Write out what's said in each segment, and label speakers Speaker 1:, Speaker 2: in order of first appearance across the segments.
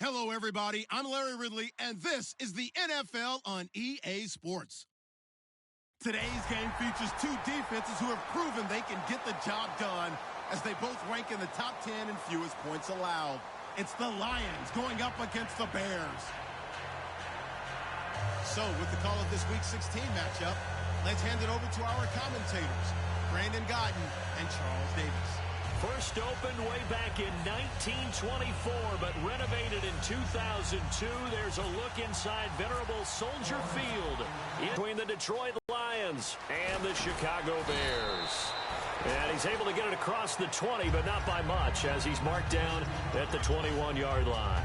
Speaker 1: Hello, everybody. I'm Larry Ridley, and this is the NFL on EA Sports. Today's game features two defenses who have proven they can get the job done as they both rank in the top 10 in fewest points allowed. It's the Lions going up against the Bears. So, with the call of this Week 16 matchup, let's hand it over to our commentators, Brandon Godden and Charles Davis.
Speaker 2: First opened way back in 1924, but renovated in 2002. There's a look inside venerable Soldier Field between the Detroit Lions and the Chicago Bears. And he's able to get it across the 20, but not by much, as he's marked down at the 21-yard line.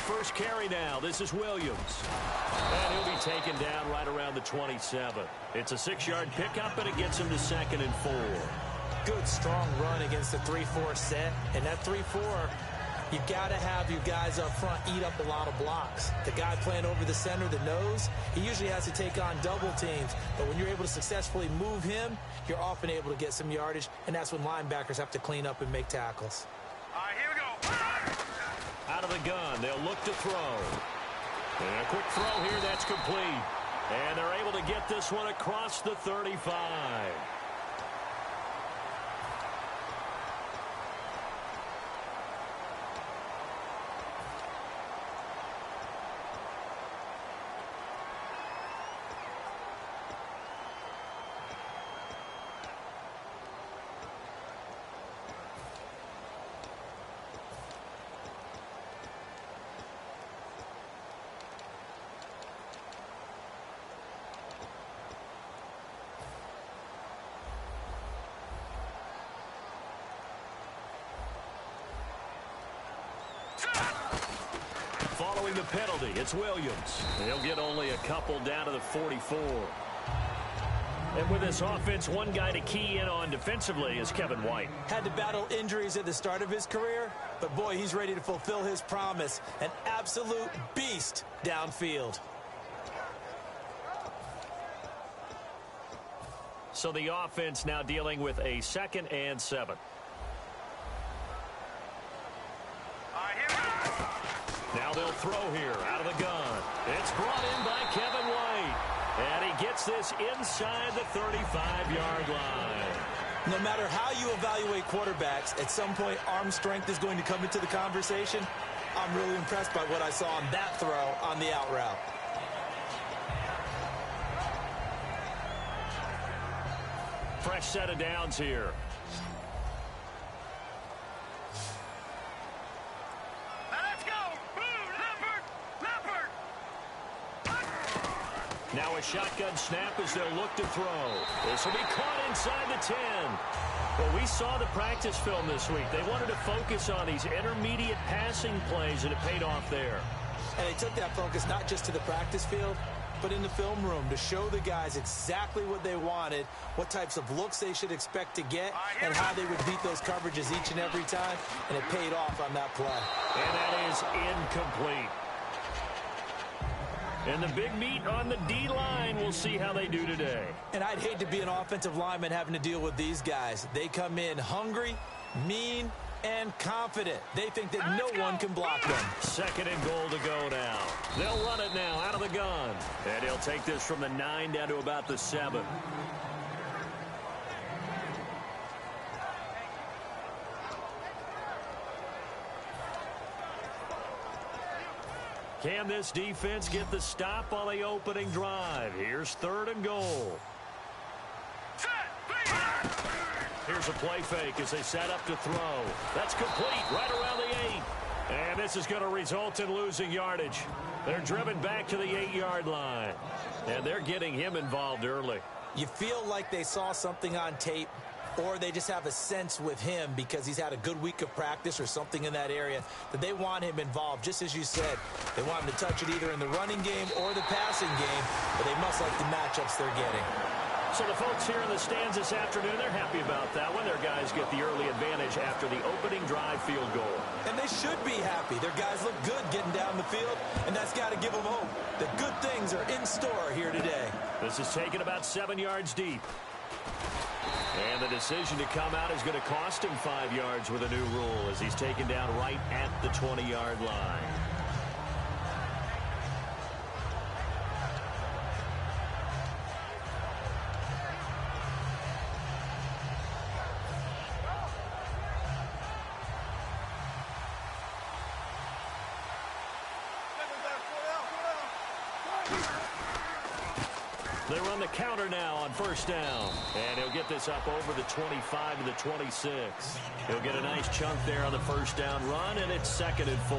Speaker 2: First carry now. This is Williams. And he'll be taken down right around the 27. It's a 6-yard pickup, and it gets him to 2nd and 4.
Speaker 3: Good, strong run against the 3-4 set. And that 3-4, you've got to have your guys up front eat up a lot of blocks. The guy playing over the center, the nose, he usually has to take on double teams. But when you're able to successfully move him, you're often able to get some yardage, and that's when linebackers have to clean up and make tackles.
Speaker 4: All right, here we go.
Speaker 2: Out of the gun, they'll look to throw. And a quick throw here, that's complete. And they're able to get this one across the 35. Following the penalty, it's Williams. He'll get only a couple down to the 44. And with this offense, one guy to key in on defensively is Kevin White.
Speaker 3: Had to battle injuries at the start of his career, but boy, he's ready to fulfill his promise. An absolute beast downfield.
Speaker 2: So the offense now dealing with a 2nd and 7. Now they'll throw here out of the gun. It's brought in by Kevin White. And he gets this inside the 35-yard line.
Speaker 3: No matter how you evaluate quarterbacks, at some point arm strength is going to come into the conversation. I'm really impressed by what I saw on that throw on the out route.
Speaker 2: Fresh set of downs here. Now a shotgun snap as they'll look to throw. This will be caught inside the 10. Well, we saw the practice film this week. They wanted to focus on these intermediate passing plays, and it paid off there.
Speaker 3: And they took that focus not just to the practice field, but in the film room to show the guys exactly what they wanted, what types of looks they should expect to get, and how they would beat those coverages each and every time. And it paid off on that play.
Speaker 2: And that is incomplete. And the big meat on the D-line, we'll see how they do today.
Speaker 3: And I'd hate to be an offensive lineman having to deal with these guys. They come in hungry, mean, and confident. They think that no one can block them.
Speaker 2: 2nd and goal to go now. They'll run it now out of the gun. And he'll take this from the 9 down to about the 7. Can this defense get the stop on the opening drive? Here's 3rd and goal. Here's a play fake as they set up to throw. That's complete right around the 8. And this is going to result in losing yardage. They're driven back to the 8-yard line. And they're getting him involved early.
Speaker 3: You feel like they saw something on tape, or they just have a sense with him because he's had a good week of practice or something in that area that they want him involved. Just as you said, they want him to touch it either in the running game or the passing game, but they must like the matchups they're getting.
Speaker 2: So the folks here in the stands this afternoon, they're happy about that one. Their guys get the early advantage after the opening drive field goal.
Speaker 3: And they should be happy. Their guys look good getting down the field, and that's got to give them hope that good things are in store here today.
Speaker 2: This is taken about 7 yards deep. And the decision to come out is going to cost him 5 yards with a new rule as he's taken down right at the 20-yard line. They run the counter now on first down. And he'll get this up over the 25 to the 26. He'll get a nice chunk there on the first down run, and it's 2nd and 4.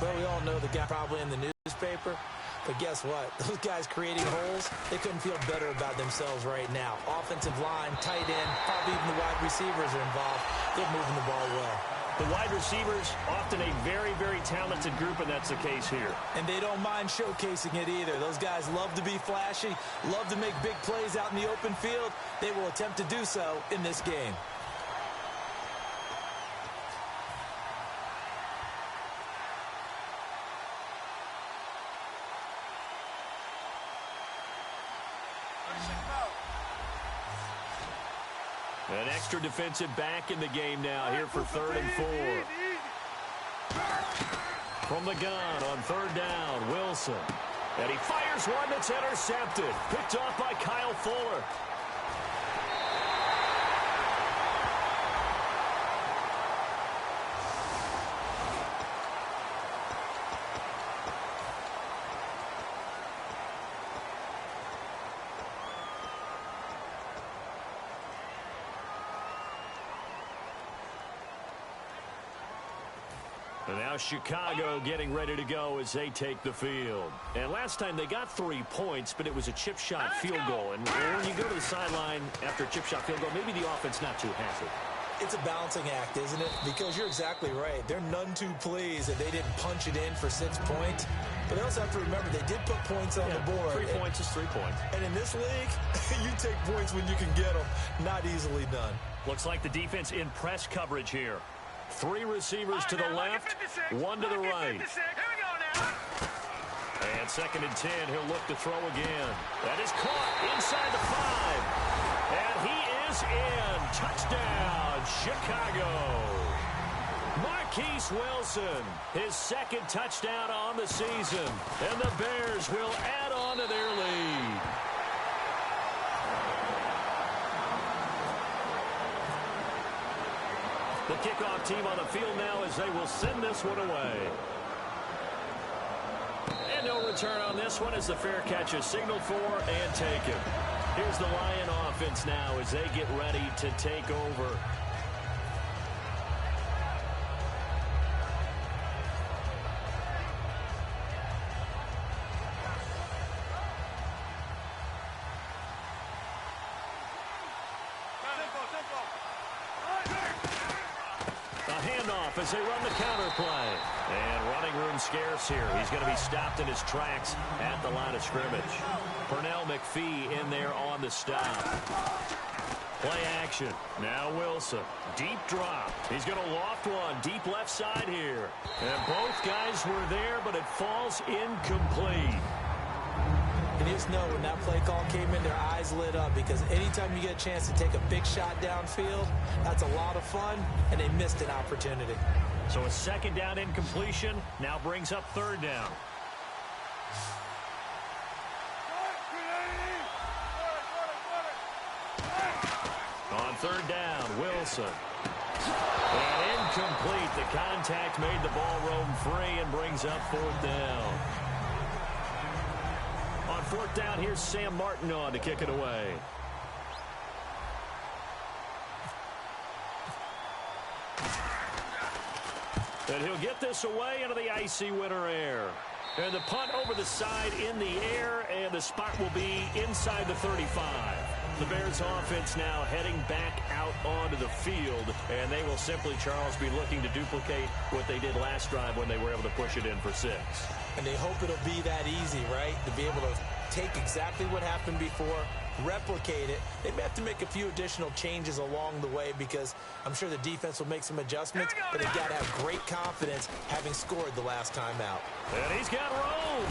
Speaker 3: Well, we all know the guy probably in the newspaper. But guess what? Those guys creating holes, they couldn't feel better about themselves right now. Offensive line, tight end, probably even the wide receivers are involved. They're moving the ball well.
Speaker 2: The wide receivers, often a very, very talented group, and that's the case here.
Speaker 3: And they don't mind showcasing it either. Those guys love to be flashy, love to make big plays out in the open field. They will attempt to do so in this game.
Speaker 2: An extra defensive back in the game now here for 3rd and 4. From the gun on 3rd down, Wilson. And he fires one that's intercepted. Picked off by Kyle Fuller. And now Chicago getting ready to go as they take the field. And last time they got 3 points, but it was a chip shot field goal. And when you go to the sideline after a chip shot field goal, maybe the offense not too happy.
Speaker 3: It's a balancing act, isn't it? Because you're exactly right. They're none too pleased that they didn't punch it in for 6 points. But they also have to remember they did put points on the board.
Speaker 2: 3 points is 3 points.
Speaker 3: And in this league, you take points when you can get them. Not easily done.
Speaker 2: Looks like the defense in press coverage here. 3 receivers to the left, 1 to the right. And 2nd and 10, he'll look to throw again. That is caught inside the 5. And he is in. Touchdown, Chicago. Marquise Wilson, his 2nd touchdown on the season. And the Bears will add on to their lead. The kickoff team on the field now as they will send this one away. And no return on this one as the fair catch is signaled for and taken. Here's the Lion offense now as they get ready to take over. As they run the counter play. And running room scarce here. He's going to be stopped in his tracks at the line of scrimmage. Pernell McPhee in there on the stop. Play action. Now Wilson. Deep drop. He's going to loft one. Deep left side here. And both guys were there, but it falls incomplete.
Speaker 3: And you just know when that play call came in, their eyes lit up because anytime you get a chance to take a big shot downfield, that's a lot of fun, and they missed an opportunity.
Speaker 2: So a 2nd down incompletion now brings up 3rd down. On 3rd down, Wilson. And incomplete. The contact made the ball roam free and brings up 4th down. On 4th down, here's Sam Martin on to kick it away. And he'll get this away into the icy winter air. And the punt over the side in the air, and the spot will be inside the 35. The Bears offense now heading back out onto the field, and they will simply, Charles, be looking to duplicate what they did last drive when they were able to push it in for 6.
Speaker 3: And they hope it'll be that easy, right? To be able to take exactly what happened before, replicate it. They may have to make a few additional changes along the way because I'm sure the defense will make some adjustments, but they've got to have great confidence having scored the last time out.
Speaker 2: And he's got room.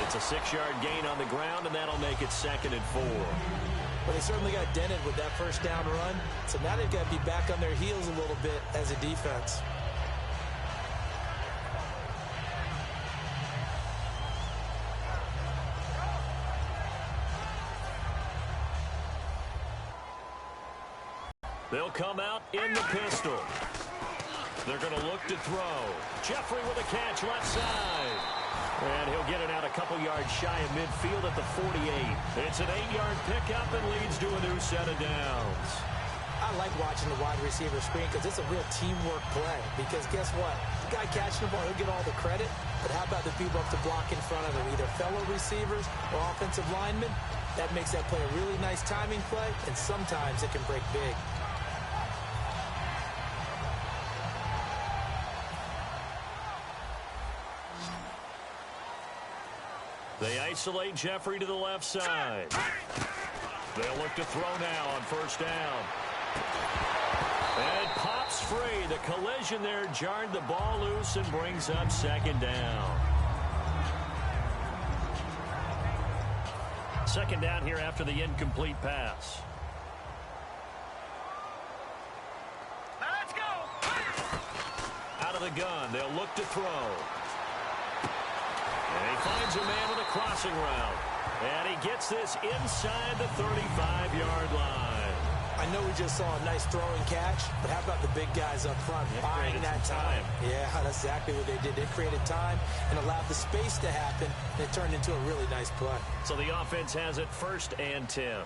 Speaker 2: It's a 6-yard gain on the ground, and that'll make it 2nd and 4.
Speaker 3: Well, they certainly got dented with that first down run, so now they've got to be back on their heels a little bit as a defense.
Speaker 2: They'll come out in the pistol. They're going to look to throw. Jeffrey with a catch left side. And he'll get it out a couple yards shy of midfield at the 48. It's an 8-yard pickup and leads to a new set of downs.
Speaker 3: I like watching the wide receiver screen because it's a real teamwork play. Because guess what? The guy catching the ball, he'll get all the credit. But how about the people up to block in front of him, either fellow receivers or offensive linemen? That makes that play a really nice timing play, and sometimes it can break big.
Speaker 2: They isolate Jeffrey to the left side. They'll look to throw now on first down. And pops free. The collision there jarred the ball loose and brings up 2nd down. 2nd down here after the incomplete pass.
Speaker 4: Let's go.
Speaker 2: Out of the gun. They'll look to throw. And he finds a man with a crossing route. And he gets this inside the 35-yard line.
Speaker 3: I know we just saw a nice throwing catch, but how about the big guys up front buying that time? Yeah, that's exactly what they did. They created time and allowed the space to happen, and it turned into a really nice play.
Speaker 2: So the offense has it 1st and 10.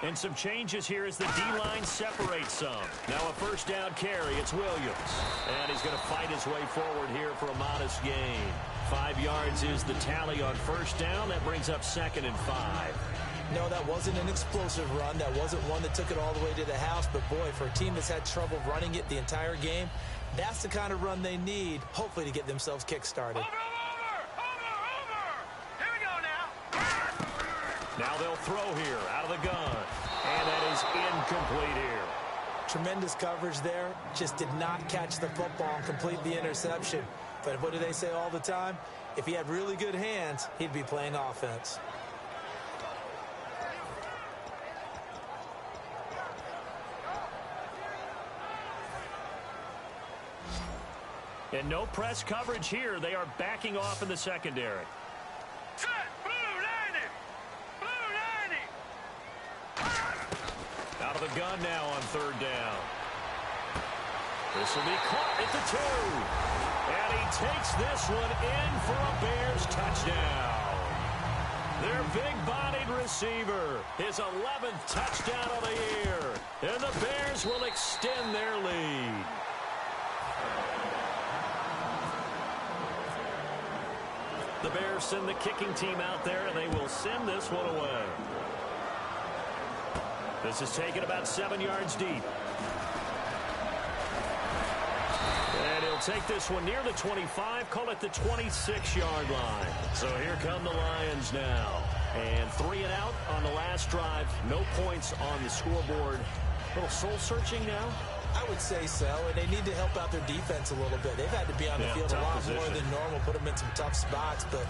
Speaker 2: And some changes here as the D-line separates some. Now a first down carry. It's Williams. And he's going to fight his way forward here for a modest gain. 5 yards is the tally on first down. That brings up 2nd and 5.
Speaker 3: No, that wasn't an explosive run. That wasn't one that took it all the way to the house. But, boy, for a team that's had trouble running it the entire game, that's the kind of run they need, hopefully, to get themselves kick-started.
Speaker 4: Here we go now.
Speaker 2: Now they'll throw here out of the gun. And that is incomplete here.
Speaker 3: Tremendous coverage there. Just did not catch the football and complete the interception. But what do they say all the time? If he had really good hands, he'd be playing offense.
Speaker 2: And no press coverage here. They are backing off in the secondary.
Speaker 4: Set, blue 90. Blue 90.
Speaker 2: Out of the gun now on 3rd down. This will be caught at the 2. And he takes this one in for a Bears touchdown. Their big-bodied receiver, his 11th touchdown of the year. And the Bears will extend their lead. The Bears send the kicking team out there, and they will send this one away. This is taken about 7 yards deep. And he'll take this one near the 25, call it the 26-yard line. So here come the Lions now. And 3 and out on the last drive. No points on the scoreboard. A little soul-searching now.
Speaker 3: I would say so, and they need to help out their defense a little bit. They've had to be on the field a lot more than normal, put them in some tough spots. But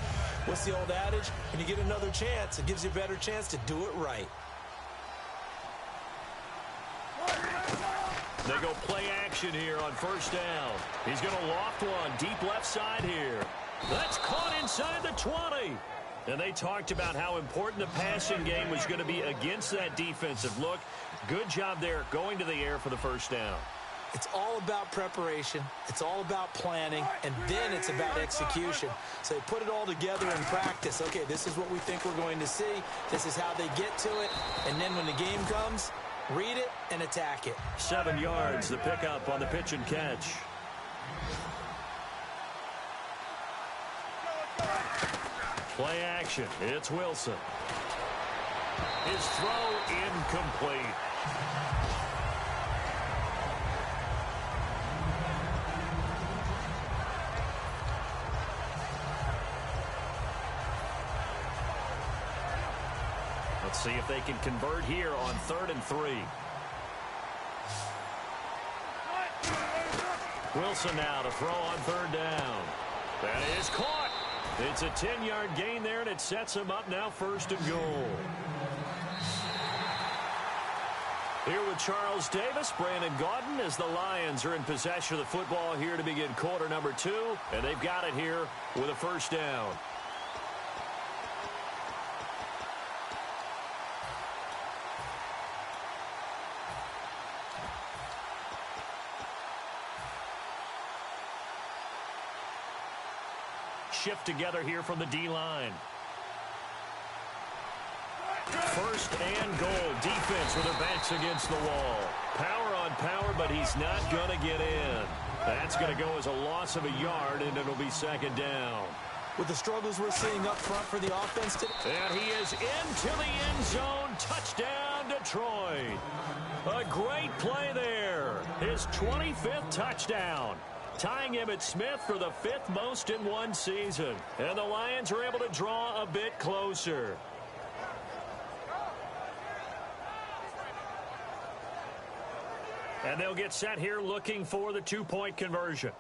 Speaker 3: what's the old adage? When you get another chance, it gives you a better chance to do it right.
Speaker 2: They go play action here on first down. He's going to loft one deep left side here. That's caught inside the 20. And they talked about how important the passing game was going to be against that defensive look. Good job there going to the air for the first down.
Speaker 3: It's all about preparation. It's all about planning. And then it's about execution. So they put it all together in practice. Okay, this is what we think we're going to see. This is how they get to it. And then when the game comes, read it and attack it.
Speaker 2: 7 yards, the pickup on the pitch and catch. Play action. It's Wilson. His throw incomplete. Let's see if they can convert here on 3rd and 3. Wilson now to throw on 3rd down. That is caught. It's a 10-yard gain there, and it sets him up now 1st and goal. Here with Charles Davis, Brandon Gaudin, as the Lions are in possession of the football here to begin quarter number 2, and they've got it here with a 1st down. Shift together here from the D-line. 1st and goal. Defense with their backs against the wall. Power on power, but he's not going to get in. That's going to go as a loss of a yard, and it'll be 2nd down.
Speaker 3: With the struggles we're seeing up front for the offense today.
Speaker 2: And he is into the end zone. Touchdown, Detroit. A great play there. His 25th touchdown. Tying Emmitt Smith for the 5th most in one season. And the Lions are able to draw a bit closer. And they'll get set here looking for the 2-point conversion.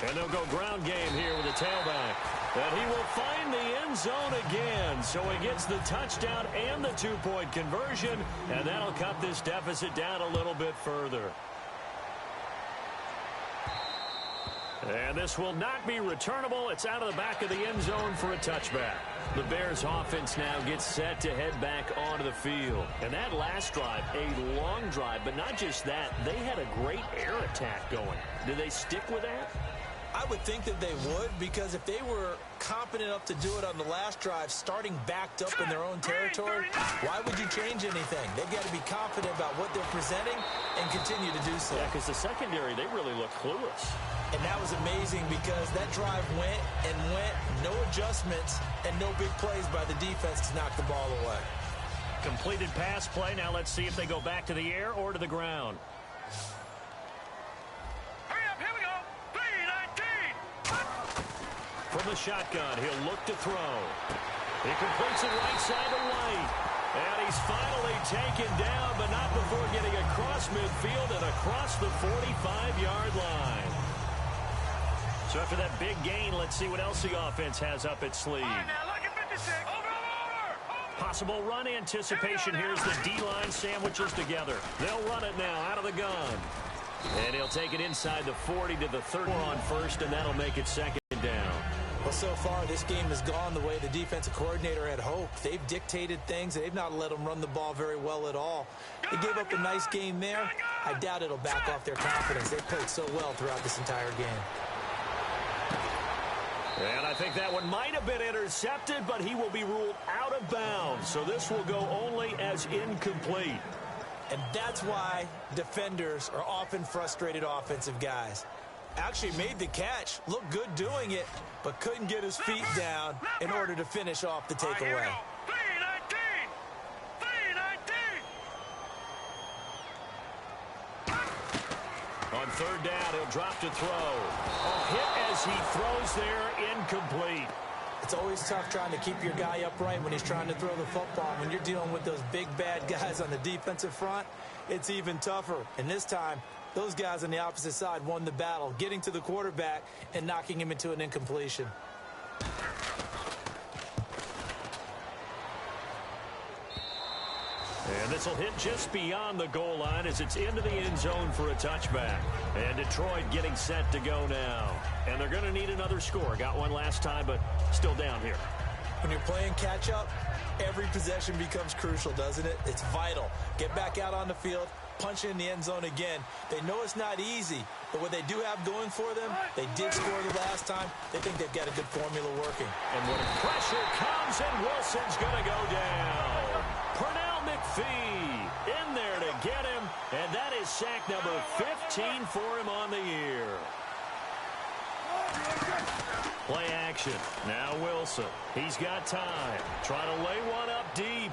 Speaker 2: And they'll go ground game here with the tailback. And he will find the end zone again. So he gets the touchdown and the 2-point conversion. And that'll cut this deficit down a little bit further. And this will not be returnable. It's out of the back of the end zone for a touchback. The Bears offense now gets set to head back onto the field. And that last drive, a long drive, but not just that, they had a great air attack going. Do they stick with that?
Speaker 3: I would think that they would, because if they were competent enough to do it on the last drive, starting backed up in their own territory, why would you change anything? They've got to be confident about what they're presenting and continue to do so.
Speaker 2: Yeah, because the secondary, they really look clueless.
Speaker 3: And that was amazing because that drive went and went, no adjustments, and no big plays by the defense to knock the ball away.
Speaker 2: Completed pass play. Now let's see if they go back to the air or to the ground. From the shotgun, he'll look to throw. He completes it right side to White. And he's finally taken down, but not before getting across midfield and across the 45-yard line. So after that big gain, let's see what else the offense has up its sleeve. Possible run anticipation. Here's the D-line sandwiches together. They'll run it now out of the gun. And he'll take it inside the 40 to the 30 on 1st, and that'll make it 2nd down.
Speaker 3: Well, so far, this game has gone the way the defensive coordinator had hoped. They've dictated things. They've not let them run the ball very well at all. They gave up a nice game there. I doubt it'll back off their confidence. They've played so well throughout this entire game.
Speaker 2: And I think that one might have been intercepted, but he will be ruled out of bounds. So this will go only as incomplete.
Speaker 3: And that's why defenders are often frustrated offensive guys. Actually made the catch, looked good doing it, but couldn't get his feet down in order to finish off the takeaway.
Speaker 2: On 3rd down, he'll drop to throw. A hit as he throws there, incomplete.
Speaker 3: It's always tough trying to keep your guy upright when he's trying to throw the football. When you're dealing with those big, bad guys on the defensive front, it's even tougher. And this time, those guys on the opposite side won the battle, getting to the quarterback and knocking him into an incompletion.
Speaker 2: And this will hit just beyond the goal line as it's into the end zone for a touchback. And Detroit getting set to go now. And they're going to need another score. Got one last time, but still down here.
Speaker 3: When you're playing catch-up, every possession becomes crucial, doesn't it? It's vital. Get back out on the field, punch in the end zone again. They know it's not easy, but what they do have going for them, they did score the last time. They think they've got a good formula working.
Speaker 2: And when pressure comes, and Wilson's going to go down. Pernell McPhee in there to get him, and that is sack number 15 for him on the year. Play action. Now Wilson. He's got time. Trying to lay one up deep.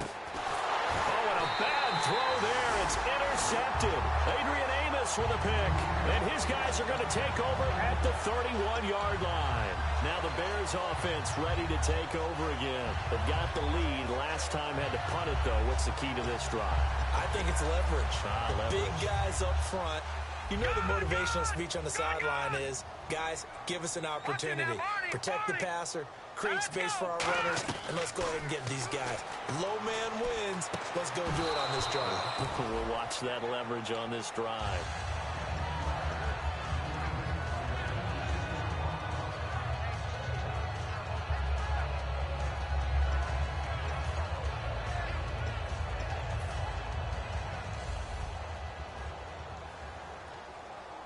Speaker 2: Oh, and a bad throw there. It's intercepted. Adrian Amos with a pick. And his guys are going to take over at the 31-yard line. Now the Bears offense ready to take over again. They've got the lead. Last time had to punt it, though. What's the key to this drive?
Speaker 3: I think it's leverage.
Speaker 2: Leverage.
Speaker 3: Big guys up front. You know the motivational speech on the sideline is, guys, give us an opportunity. Protect the passer, create space for our runners, and let's go ahead and get these guys. Low man wins. Let's go do it on this drive.
Speaker 2: We'll watch that leverage on this drive.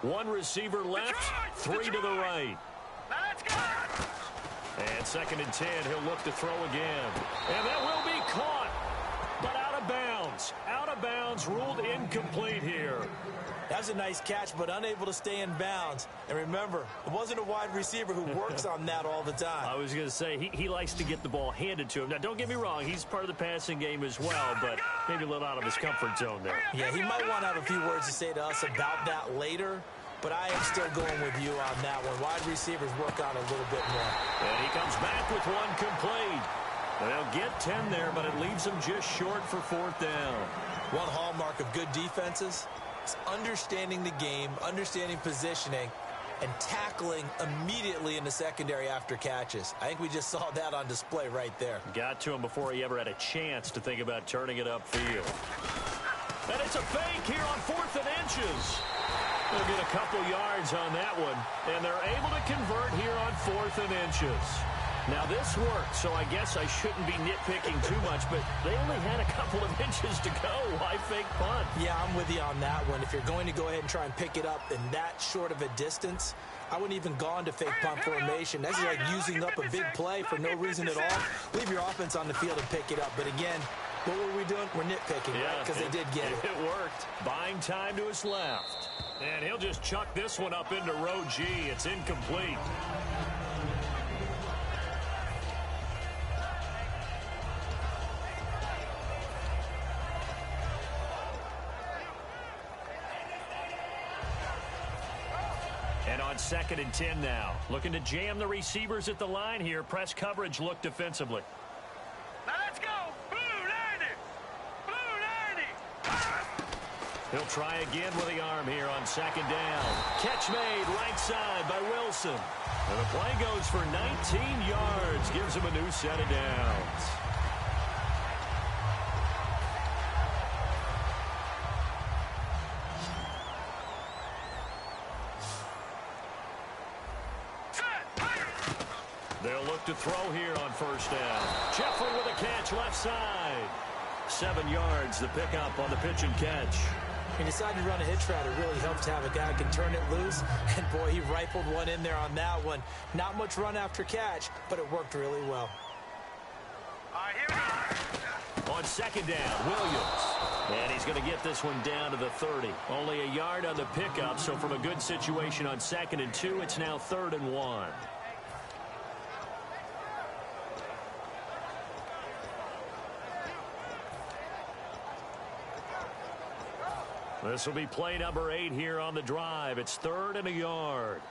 Speaker 2: One receiver left, three to the right.
Speaker 4: Let's go.
Speaker 2: And 2nd and 10, he'll look to throw again. And that will be caught, but out of bounds. Out of bounds, ruled incomplete here.
Speaker 3: That was a nice catch, but unable to stay in bounds. And remember, it wasn't a wide receiver who works on that all the time.
Speaker 2: I was going to say, he likes to get the ball handed to him. Now, don't get me wrong, he's part of the passing game as well, but maybe a little out of his comfort zone there.
Speaker 3: Yeah, he might want to have a few words to say to us about that later, but I am still going with you on that one. Wide receivers work on a little bit more.
Speaker 2: And he comes back with one complete. They'll get 10 there, but it leaves them just short for 4th down.
Speaker 3: One hallmark of good defenses is understanding the game, understanding positioning, and tackling immediately in the secondary after catches. I think we just saw that on display right there.
Speaker 2: Got to him before he ever had a chance to think about turning it upfield. And it's a fake here on 4th and inches. They'll get a couple yards on that one, and they're able to convert here on 4th and inches. Now, this worked, so I guess I shouldn't be nitpicking too much, but they only had a couple of inches to go. Why fake punt?
Speaker 3: Yeah, I'm with you on that one. If you're going to go ahead and try and pick it up in that short of a distance, I wouldn't even gone to fake punt formation. That's like using up a big play for no reason at all. Leave your offense on the field and pick it up. But again, what were we doing? We're nitpicking, right? Because they did get it.
Speaker 2: It worked. Buying time to his left. And he'll just chuck this one up into row G. It's incomplete. And on 2nd and 10 now. Looking to jam the receivers at the line here. Press coverage look defensively.
Speaker 4: Let's go. Blue 90. Blue 90.
Speaker 2: He'll try again with the arm here on 2nd down. Catch made right side by Wilson. And the play goes for 19 yards. Gives him a new set of downs. They'll look to throw here on 1st down. Jeffrey with a catch left side. 7 yards, the pickup on the pitch and catch.
Speaker 3: He decided to run a hitch route. It really helps to have a guy who can turn it loose. And, boy, he rifled one in there on that one. Not much run after catch, but it worked really well.
Speaker 4: All right, here we go.
Speaker 2: On 2nd down, Williams. And he's going to get this one down to the 30. Only a yard on the pickup, so from a good situation on 2nd and 2, it's now 3rd and 1. This will be play number 8 here on the drive. It's 3rd and a yard.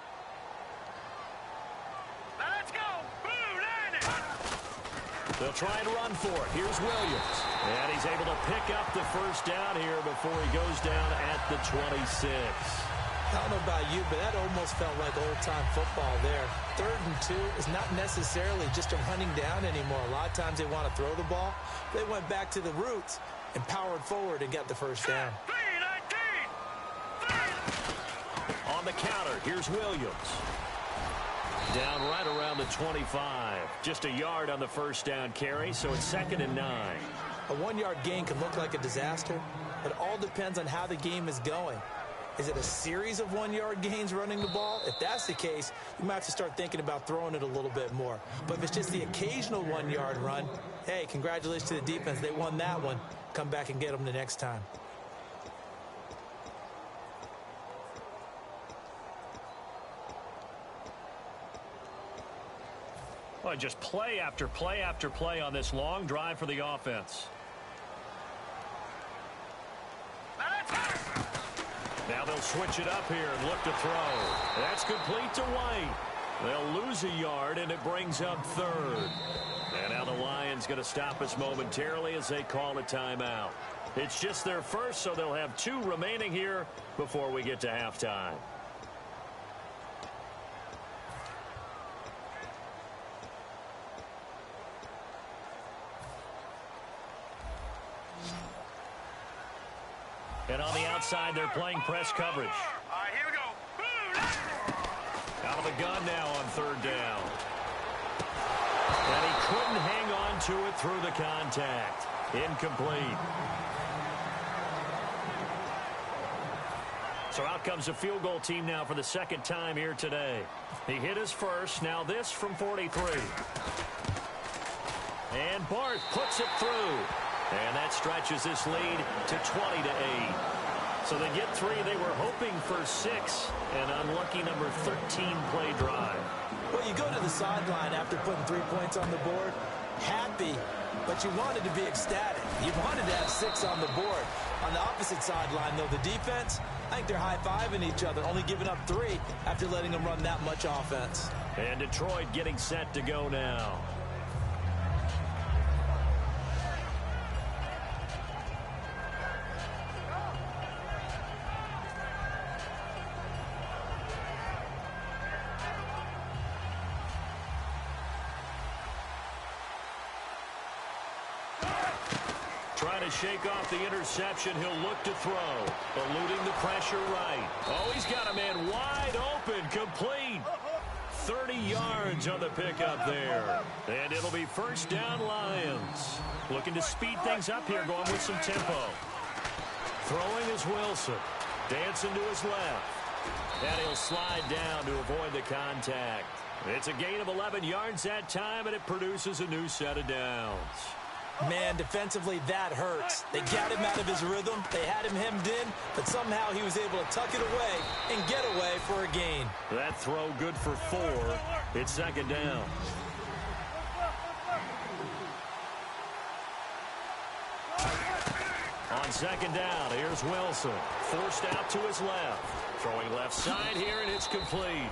Speaker 4: Let's go. Blue 90.
Speaker 2: They'll try and run for it. Here's Williams. And he's able to pick up the 1st down here before he goes down at the 26.
Speaker 3: I don't know about you, but that almost felt like old-time football there. 3rd and 2 is not necessarily just a running down anymore. A lot of times they want to throw the ball. They went back to the roots and powered forward and got the 1st down.
Speaker 2: On the counter, here's Williams. Down right around the 25. Just a yard on the 1st down carry, so it's 2nd and 9.
Speaker 3: A 1-yard gain can look like a disaster. It all depends on how the game is going. Is it a series of 1-yard gains running the ball? If that's the case, you might have to start thinking about throwing it a little bit more. But if it's just the occasional 1-yard run, hey, congratulations to the defense. They won that one. Come back and get them the next time.
Speaker 2: Well, just play after play after play on this long drive for the offense. Now they'll switch it up here and look to throw. That's complete to White. They'll lose a yard, and it brings up third. And now the Lions going to stop us momentarily as they call a timeout. It's just their first, so they'll have 2 remaining here before we get to halftime. And on the outside, they're playing press coverage.
Speaker 4: All right, here we go.
Speaker 2: Out of the gun now on third down. And he couldn't hang on to it through the contact. Incomplete. So out comes the field goal team now for the second time here today. He hit his first. Now this from 43. And Barth puts it through. And that stretches this lead to 20-8. So they get 3. They were hoping for 6. An unlucky number 13 play drive.
Speaker 3: Well, you go to the sideline after putting 3 points on the board, happy, but you wanted to be ecstatic. You wanted to have 6 on the board. On the opposite sideline, though, the defense, I think they're high-fiving each other, only giving up 3 after letting them run that much offense.
Speaker 2: And Detroit getting set to go now. Trying to shake off the interception. He'll look to throw. Eluding the pressure right. Oh, he's got a man wide open. Complete. 30 yards on the pickup there. And it'll be first down Lions. Looking to speed things up here, going with some tempo. Throwing is Wilson. Dancing to his left. And he'll slide down to avoid the contact. It's a gain of 11 yards that time, and it produces a new set of downs.
Speaker 3: Man, defensively, that hurts. They got him out of his rhythm. They had him hemmed in, but somehow he was able to tuck it away and get away for a gain.
Speaker 2: That throw good for 4. It's second down. On second down, here's Wilson. Forced out to his left. Throwing left side here, and it's complete.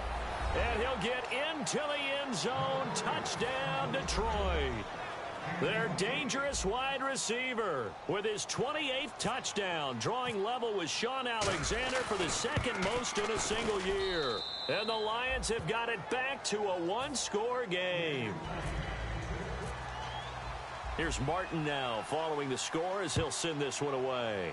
Speaker 2: And he'll get into the end zone. Touchdown, Detroit. Their dangerous wide receiver with his 28th touchdown, drawing level with Sean Alexander for the second most in a single year. And the Lions have got it back to a 1-score game. Here's Martin now following the score as he'll send this one away.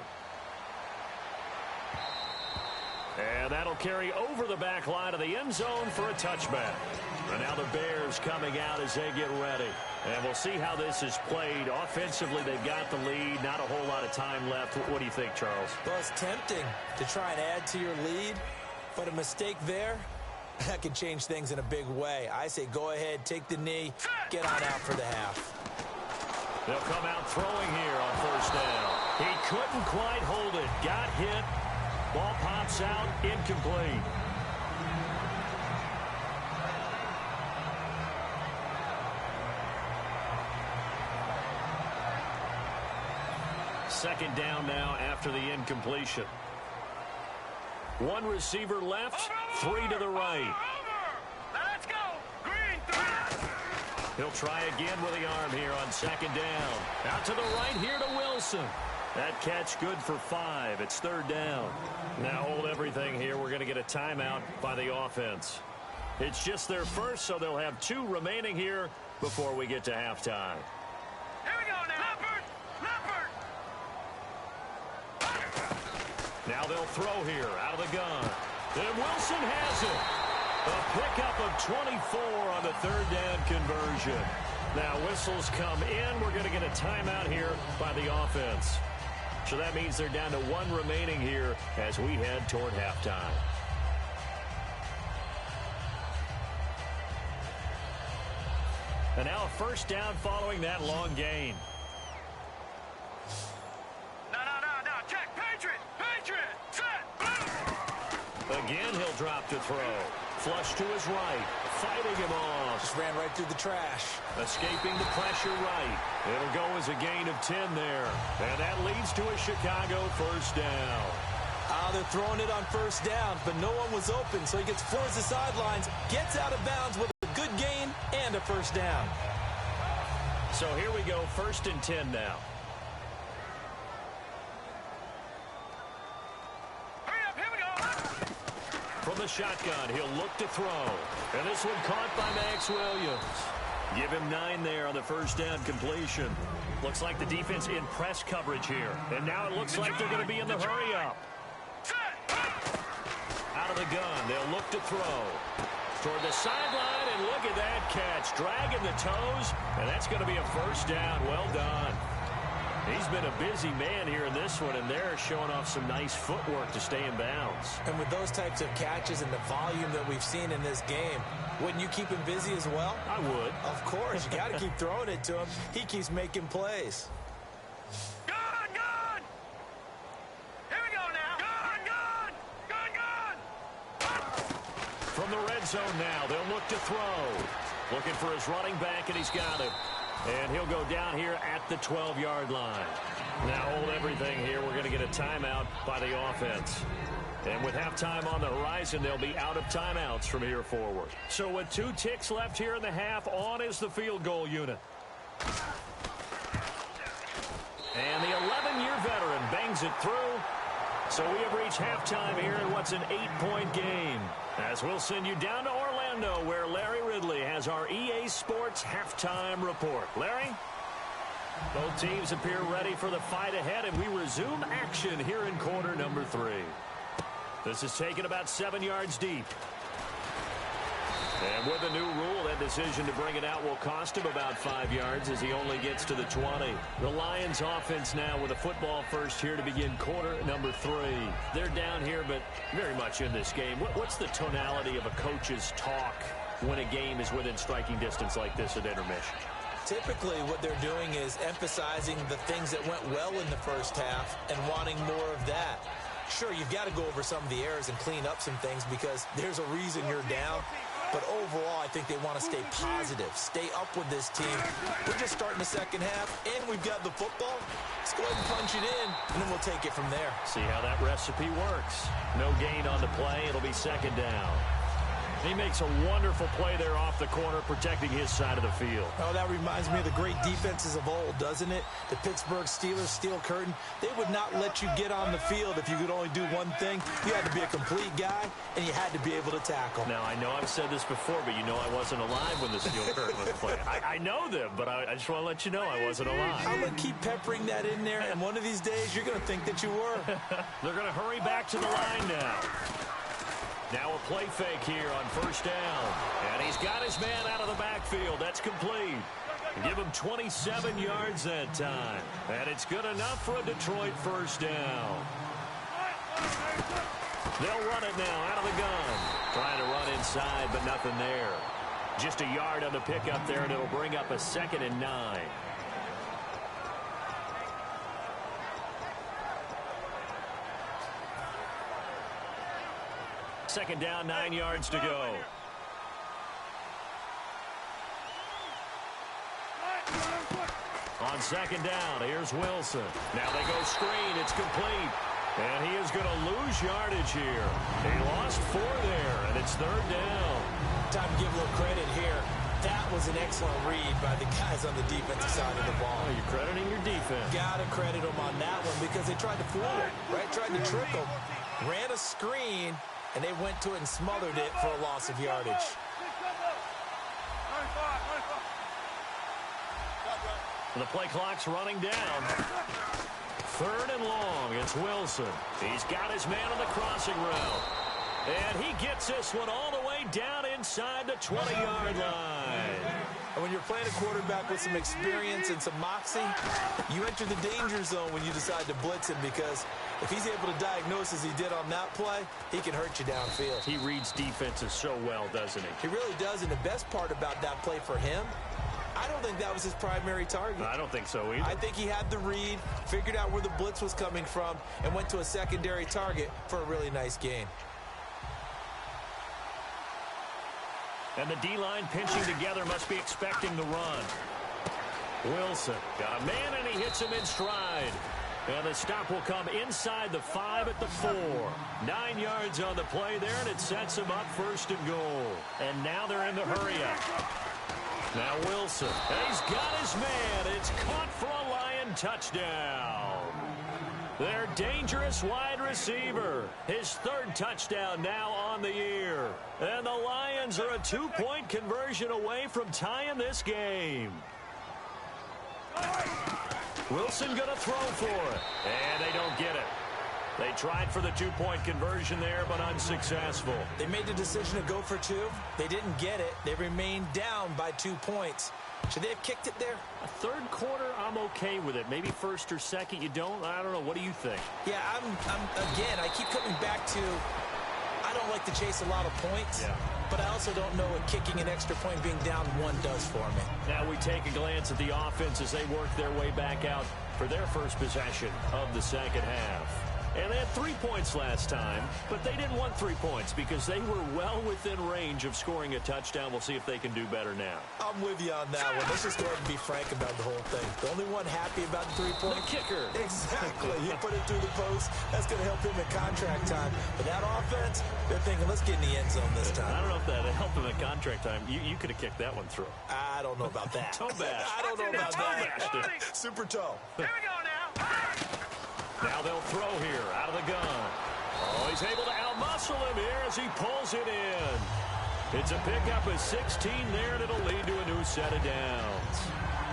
Speaker 2: And that'll carry over the back line of the end zone for a touchback. And now the Bears coming out as they get ready. And we'll see how this is played. Offensively, they've got the lead. Not a whole lot of time left. What do you think, Charles?
Speaker 3: Well, it's tempting to try and add to your lead, but a mistake there, that could change things in a big way. I say go ahead, take the knee, get on out for the half.
Speaker 2: They'll come out throwing here on first down. He couldn't quite hold it. Got hit. Ball pops out. Incomplete. Second down now after the incompletion. 1 receiver left, 3 to the right.
Speaker 4: Let's go. Green 3.
Speaker 2: He'll try again with the arm here on second down. Out to the right here to Wilson. That catch good for 5. It's third down. Now hold everything here. We're going to get a timeout by the offense. It's just their first, so they'll have 2 remaining here before we get to halftime.
Speaker 4: Here we go now.
Speaker 2: Now they'll throw here out of the gun. And Wilson has it. A pickup of 24 on the third down conversion. Now whistles come in. We're going to get a timeout here by the offense. So that means they're down to 1 remaining here as we head toward halftime. And now a first down following that long gain.
Speaker 4: No. Check. Patriot. Set.
Speaker 2: Again, he'll drop to throw. Flush to his right. Fighting him off.
Speaker 3: Just ran right through the trash.
Speaker 2: Escaping the pressure right. It'll go as a gain of 10 there. And that leads to a Chicago first down.
Speaker 3: Now they're throwing it on first down, but no one was open, so he gets towards the sidelines, gets out of bounds with a good gain and a first down.
Speaker 2: So here we go, 1st and 10 now.
Speaker 4: Hurry up, here we go.
Speaker 2: From the shotgun, he'll look to throw. And this one caught by Max Williams. Give him 9 there on the first down completion. Looks like the defense in press coverage here. And now it looks like they're going to be in the hurry-up. Out of the gun, they'll look to throw. Toward the sideline, and look at that catch. Dragging the toes, and that's going to be a first down. Well done. He's been a busy man here in this one, and they're showing off some nice footwork to stay in bounds.
Speaker 3: And with those types of catches and the volume that we've seen in this game, wouldn't you keep him busy as well?
Speaker 2: I would.
Speaker 3: Of course. You got to keep throwing it to him. He keeps making plays.
Speaker 4: Gun! Here we go now. Gun!
Speaker 2: From the red zone now, they'll look to throw. Looking for his running back, and he's got him. And he'll go down here at the 12-yard line. Now hold everything here. We're going to get a timeout by the offense. And with halftime on the horizon, they'll be out of timeouts from here forward. So with 2 ticks left here in the half, on is the field goal unit. And the 11-year veteran bangs it through. So we have reached halftime here in what's an 8-point game. As we'll send you down to Orlando, where Larry Ridley has our EA Sports halftime report. Larry? Both teams appear ready for the fight ahead, and we resume action here in quarter number 3. This is taken about 7 yards deep. And with the new rule, that decision to bring it out will cost him about 5 yards as he only gets to the 20. The Lions offense now with a football first here to begin quarter number 3. They're down here, but very much in this game. What's the tonality of a coach's talk when a game is within striking distance like this at intermission?
Speaker 3: Typically, what they're doing is emphasizing the things that went well in the first half and wanting more of that. Sure, you've got to go over some of the errors and clean up some things because there's a reason you're down. But overall, I think they want to stay positive, stay up with this team. We're just starting the second half, and we've got the football. Let's go ahead and punch it in, and then we'll take it from there.
Speaker 2: See how that recipe works. No gain on the play. It'll be second down. He makes a wonderful play there off the corner, protecting his side of the field.
Speaker 3: Oh, that reminds me of the great defenses of old, doesn't it? The Pittsburgh Steelers, steel curtain. They would not let you get on the field if you could only do one thing. You had to be a complete guy, and you had to be able to tackle.
Speaker 2: Now, I know I've said this before, but you know I wasn't alive when the steel curtain was playing. I know them, but I just want to let you know I wasn't alive.
Speaker 3: I'm going to keep peppering that in there, and one of these days you're going to think that you were.
Speaker 2: They're going to hurry back to the line now. Now a play fake here on first down. And he's got his man out of the backfield. That's complete. Give him 27 yards that time. And it's good enough for a Detroit first down. They'll run it now out of the gun. Trying to run inside, but nothing there. Just a yard on the pickup there, and it'll bring up a 2nd and 9. Second down, 9 yards to go. On second down, here's Wilson. Now they go screen. It's complete. And he is going to lose yardage here. He lost 4 there, and it's 3rd down.
Speaker 3: Time to give a little credit here. That was an excellent read by the guys on the defensive side of the ball.
Speaker 2: Oh, you're crediting your defense.
Speaker 3: Got to credit them on that one because they tried to fool him, right? Tried to trick him. Ran a screen. And they went to it and smothered it for a loss of yardage.
Speaker 2: The play clock's running down. 3rd and long. It's Wilson. He's got his man on the crossing route. And he gets this one all the way down inside the 20-yard line.
Speaker 3: And when you're playing a quarterback with some experience and some moxie, you enter the danger zone when you decide to blitz him because if he's able to diagnose as he did on that play, he can hurt you downfield.
Speaker 2: He reads defenses so well, doesn't he?
Speaker 3: He really does, and the best part about that play for him, I don't think that was his primary target.
Speaker 2: I don't think so either.
Speaker 3: I think he had the read, figured out where the blitz was coming from, and went to a secondary target for a really nice gain.
Speaker 2: And the D-line pinching together must be expecting the run. Wilson got a man, and he hits him in stride. And the stop will come inside the 5 at the 4. 9 yards on the play there, and it sets them up 1st and goal. And now they're in the hurry-up. Now Wilson, and he's got his man. It's caught for a Lion touchdown. Their dangerous wide receiver. His 3rd touchdown now on the year. And the Lions are a 2-point conversion away from tying this game. Wilson going to throw for it. And they don't get it. They tried for the 2-point conversion there, but unsuccessful.
Speaker 3: They made the decision to go for 2. They didn't get it. They remained down by 2 points. Should they have kicked it there?
Speaker 2: A 3rd quarter, I'm okay with it. Maybe 1st or 2nd, you don't? I don't know. What do you think?
Speaker 3: Yeah, again, I keep coming back to, I don't like to chase a lot of points.
Speaker 2: Yeah.
Speaker 3: But I also don't know what kicking an extra point being down 1 does for me.
Speaker 2: Now we take a glance at the offense as they work their way back out for their first possession of the 2nd half. And they had 3 points last time, but they didn't want 3 points because they were well within range of scoring a touchdown. We'll see if they can do better now.
Speaker 3: I'm with you on that one. Let's just go ahead and be frank about the whole thing. The only one happy about the 3-point.
Speaker 2: The kicker.
Speaker 3: Exactly. He put it through the post. That's going to help him at contract time. But that offense, they're thinking, let's get in the end zone this time.
Speaker 2: I don't know if that helped him at contract time. You could have kicked that one through.
Speaker 3: I don't know about that.
Speaker 2: Toe bash.
Speaker 3: I don't know about that.
Speaker 2: Bashed.
Speaker 3: Super toe.
Speaker 4: Here we go now.
Speaker 2: Now they'll throw here out of the gun. Oh, he's able to outmuscle him here as he pulls it in. It's a pickup of 16 there, and it'll lead to a new set of downs.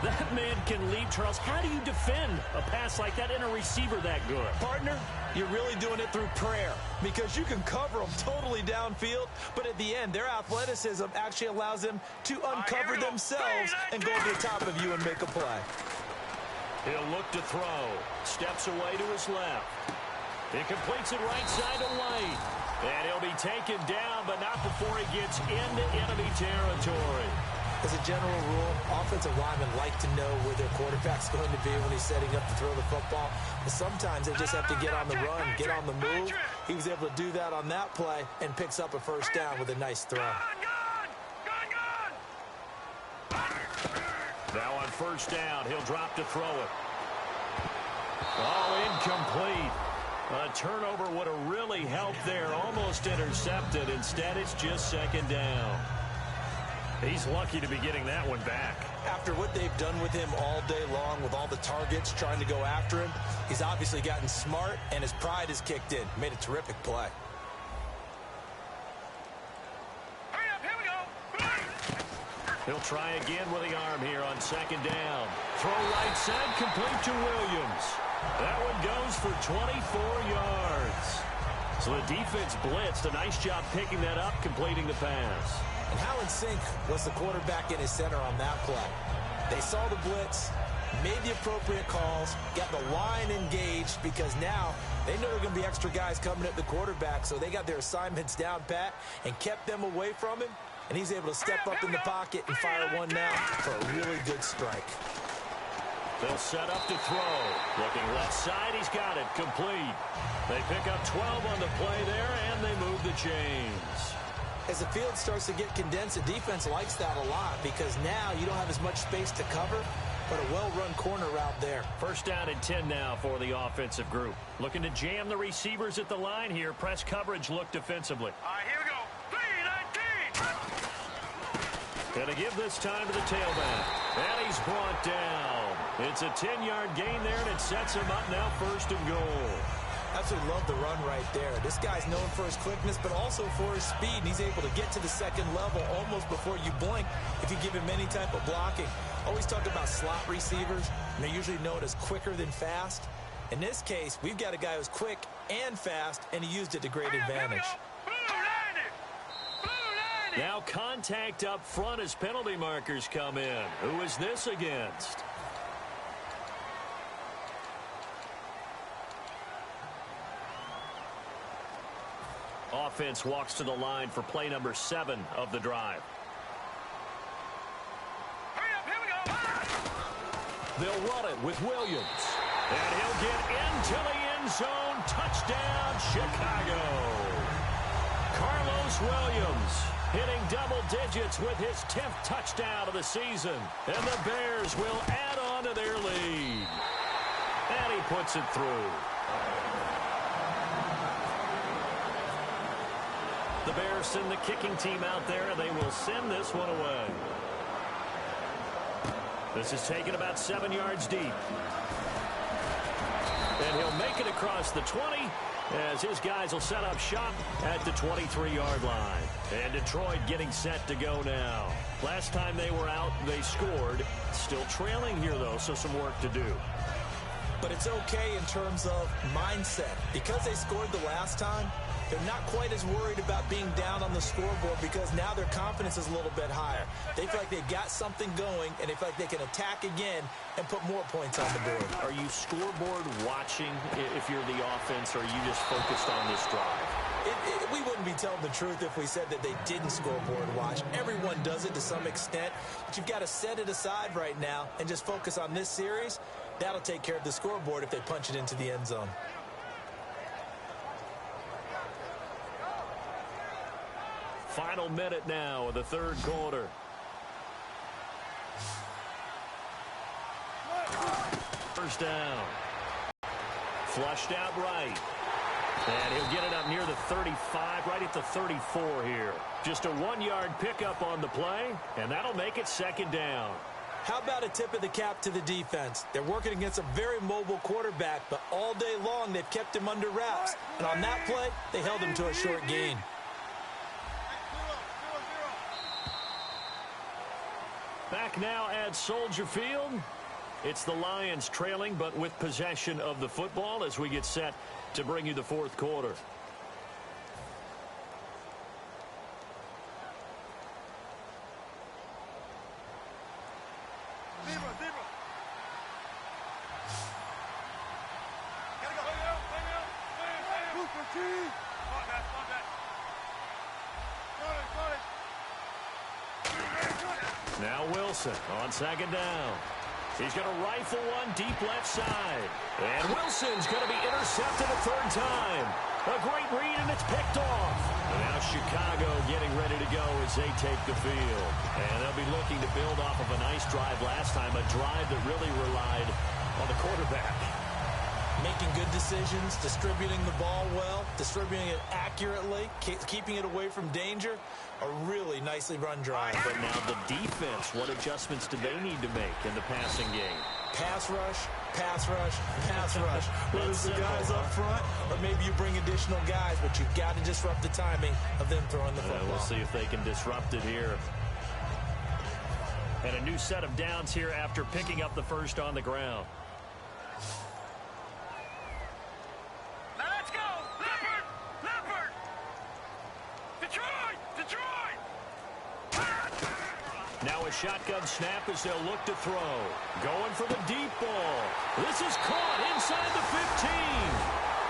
Speaker 2: That man can lead, Charles. How do you defend a pass like that and a receiver that good?
Speaker 3: Partner, you're really doing it through prayer because you can cover them totally downfield, but at the end, their athleticism actually allows them to uncover themselves and go over the top of you and make a play.
Speaker 2: He'll look to throw. Steps away to his left. He completes it right side to White. And he'll be taken down, but not before he gets into enemy territory.
Speaker 3: As a general rule, offensive linemen like to know where their quarterback's going to be when he's setting up to throw the football. But sometimes they just have to get on the run, get on the move. He was able to do that on that play and picks up a 1st down with a nice throw.
Speaker 2: Now on 1st down, he'll drop to throw it. Oh, incomplete. A turnover would have really helped there. Almost intercepted. Instead, it's just 2nd down. He's lucky to be getting that one back.
Speaker 3: After what they've done with him all day long with all the targets trying to go after him, he's obviously gotten smart, and his pride has kicked in. Made a terrific play.
Speaker 2: He'll try again with the arm here on 2nd down. Throw right side, complete to Williams. That one goes for 24 yards. So the defense blitzed. A nice job picking that up, completing the pass.
Speaker 3: And how in sync was the quarterback and his center on that play? They saw the blitz, made the appropriate calls, got the line engaged because now they know there are going to be extra guys coming at the quarterback, so they got their assignments down pat and kept them away from him. And he's able to step up in the pocket and fire one now for a really good strike.
Speaker 2: They'll set up to throw. Looking left side, he's got it. Complete. They pick up 12 on the play there, and they move the chains.
Speaker 3: As the field starts to get condensed, the defense likes that a lot because now you don't have as much space to cover, but a well-run corner route there.
Speaker 2: 1st down and 10 now for the offensive group. Looking to jam the receivers at the line here. Press coverage look defensively.
Speaker 4: Here we go. 3-19.
Speaker 2: Gonna give this time to the tailback. And he's brought down. It's a 10-yard gain there, and it sets him up now 1st and goal.
Speaker 3: Absolutely love the run right there. This guy's known for his quickness, but also for his speed. And he's able to get to the 2nd level almost before you blink if you give him any type of blocking. Always talk about slot receivers, and they're usually known as quicker than fast. In this case, we've got a guy who's quick and fast, and he used it to great advantage.
Speaker 2: Now contact up front as penalty markers come in. Who is this against? Offense walks to the line for play number 7 of the drive.
Speaker 4: Here we go.
Speaker 2: They'll run it with Williams. And he'll get into the end zone. Touchdown, Chicago. Carlos Williams hitting double digits with his 10th touchdown of the season. And the Bears will add on to their lead. And he puts it through. The Bears send the kicking team out there, and they will send this one away. This is taken about 7 yards deep. And he'll make it across the 20 as his guys will set up shop at the 23-yard line. And Detroit getting set to go now. Last time they were out, they scored. Still trailing here, though, so some work to do.
Speaker 3: But it's okay in terms of mindset. Because they scored the last time, they're not quite as worried about being down on the scoreboard because now their confidence is a little bit higher. They feel like they've got something going, and they feel like they can attack again and put more points on the board.
Speaker 2: Are you scoreboard watching if you're the offense, or are you just focused on this drive?
Speaker 3: We wouldn't be telling the truth if we said that they didn't scoreboard watch. Everyone does it to some extent, but you've got to set it aside right now and just focus on this series. That'll take care of the scoreboard if they punch it into the end zone.
Speaker 2: Final minute now of the third quarter. First down. Flushed out right. And he'll get it up near the 35, right at the 34 here. Just a 1-yard pickup on the play, and that'll make it second down.
Speaker 3: How about a tip of the cap to the defense? They're working against a very mobile quarterback, but all day long they've kept him under wraps. And on that play, they held him to a short gain.
Speaker 2: Back now at Soldier Field. It's the Lions trailing, but with possession of the football as we get set to bring you the fourth quarter. Now Wilson on second down. He's going to rifle one deep left side. And Wilson's going to be intercepted a third time. A great read, and it's picked off. And now Chicago getting ready to go as they take the field. And they'll be looking to build off of a nice drive last time, a drive that really relied on the quarterback.
Speaker 3: Making good decisions, distributing the ball well, distributing it accurately, keeping it away from danger. A really nicely run drive.
Speaker 2: But now the defense, what adjustments do they need to make in the passing game?
Speaker 3: Pass rush, pass rush, pass rush. Whether it's the guys up front or maybe you bring additional guys, but you've got to disrupt the timing of them throwing the football.
Speaker 2: We'll see if they can disrupt it here. And a new set of downs here after picking up the first on the ground. Now a shotgun snap as they'll look to throw. Going for the deep ball. This is caught inside the 15.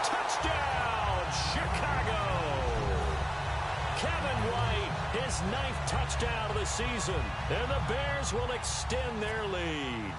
Speaker 2: Touchdown, Chicago. Kevin White, his 9th touchdown of the season. And the Bears will extend their lead.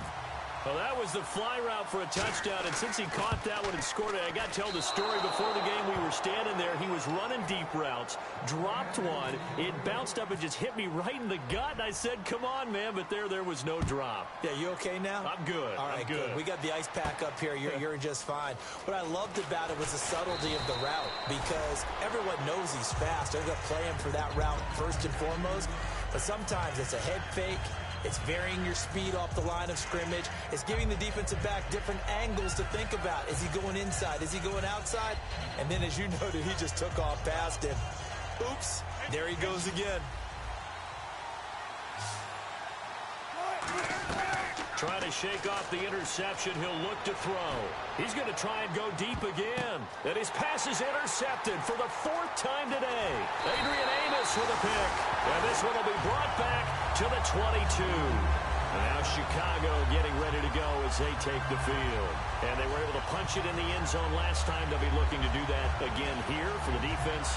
Speaker 2: Well, that was the fly route for a touchdown, and since he caught that one and scored it, I got to tell the story. Before the game, we were standing there. He was running deep routes, dropped one. It bounced up and just hit me right in the gut, and I said, come on, man, but there was no drop.
Speaker 3: Yeah, you okay now?
Speaker 2: I'm good.
Speaker 3: All right,
Speaker 2: I'm good.
Speaker 3: We got the ice pack up here. You're just fine. What I loved about it was the subtlety of the route because everyone knows he's fast. They're going to play him for that route first and foremost, but sometimes it's a head fake. It's varying your speed off the line of scrimmage. It's giving the defensive back different angles to think about. Is he going inside? Is he going outside? And then, as you noted, he just took off past him. Oops, there he goes again.
Speaker 2: Trying to shake off the interception. He'll look to throw. He's going to try and go deep again. And his pass is intercepted for the 4th time today. Adrian Amos with a pick. And this one will be brought back to the 22. And now Chicago getting ready to go as they take the field. And they were able to punch it in the end zone last time. They'll be looking to do that again here for the defense.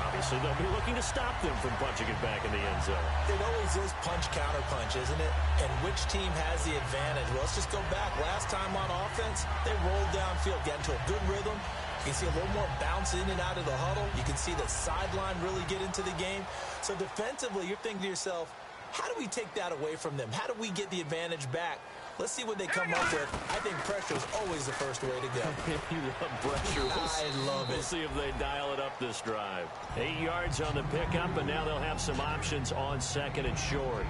Speaker 2: Obviously, they'll be looking to stop them from punching it back in the end zone.
Speaker 3: It always is punch-counter-punch, isn't it? And which team has the advantage? Well, let's just go back. Last time on offense, they rolled downfield, get into a good rhythm. You can see a little more bounce in and out of the huddle. You can see the sideline really get into the game. So defensively, you're thinking to yourself, how do we take that away from them? How do we get the advantage back? Let's see what they come up with. I think pressure is always the first way to go.
Speaker 2: You love pressure.
Speaker 3: I love it.
Speaker 2: We'll see if they dial it up this drive. 8 yards on the pickup, and now they'll have some options on second and short.